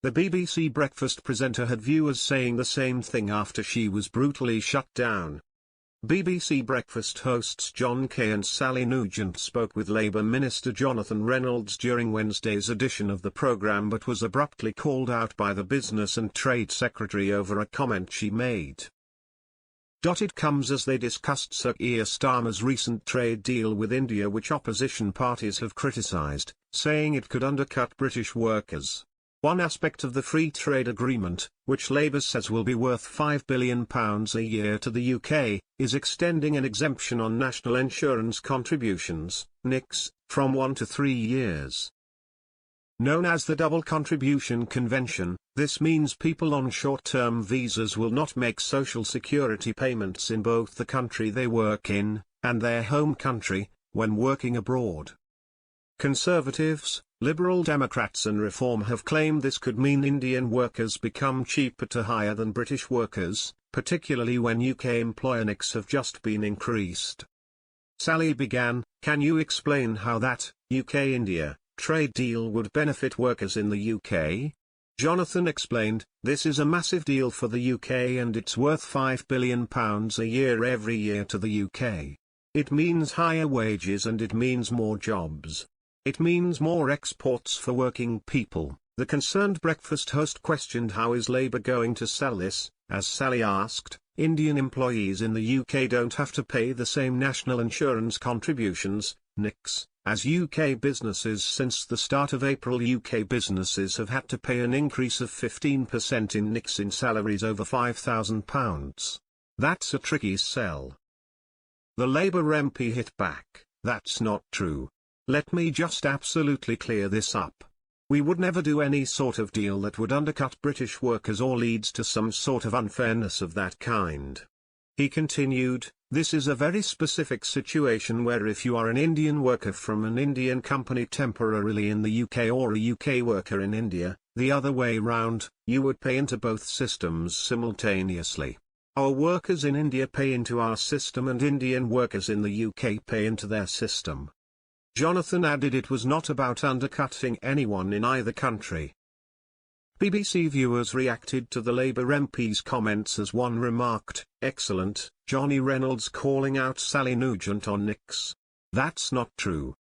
The BBC breakfast presenter had viewers saying the same thing after she was brutally shut down. BBC Breakfast hosts John Kay and Sally Nugent spoke with Labour Minister Jonathan Reynolds during Wednesday's edition of the programme, but was abruptly called out by the Business and Trade Secretary over a comment she made. It comes as they discussed Sir Keir Starmer's recent trade deal with India, which opposition parties have criticised, saying it could undercut British workers. One aspect of the free trade agreement, which Labour says will be worth £5 billion a year to the UK, is extending an exemption on national insurance contributions, NICs, from 1 to 3 years. Known as the Double Contribution Convention, this means people on short-term visas will not make social security payments in both the country they work in, and their home country, when working abroad. Conservatives, Liberal Democrats and Reform have claimed this could mean Indian workers become cheaper to hire than British workers, particularly when UK employer NICs have just been increased. Sally began, "Can you explain how that UK-India trade deal would benefit workers in the UK?" Jonathan explained, "This is a massive deal for the UK and it's worth £5 billion a year every year to the UK. It means higher wages and it means more jobs. It means more exports for working people." The concerned breakfast host questioned how is Labour going to sell this, as Sally asked, "Indian employees in the UK don't have to pay the same national insurance contributions, NICs, as UK businesses. Since the start of April, UK businesses have had to pay an increase of 15% in NICs in salaries over £5,000. That's a tricky sell." The Labour MP hit back, "That's not true. Let me just absolutely clear this up. We would never do any sort of deal that would undercut British workers or leads to some sort of unfairness of that kind." He continued, "This is a very specific situation where if you are an Indian worker from an Indian company temporarily in the UK or a UK worker in India, the other way round, you would pay into both systems simultaneously. Our workers in India pay into our system and Indian workers in the UK pay into their system." Jonathan added it was not about undercutting anyone in either country. BBC viewers reacted to the Labour MP's comments as one remarked, "Excellent, Johnny Reynolds calling out Sally Nugent on NICs. That's not true.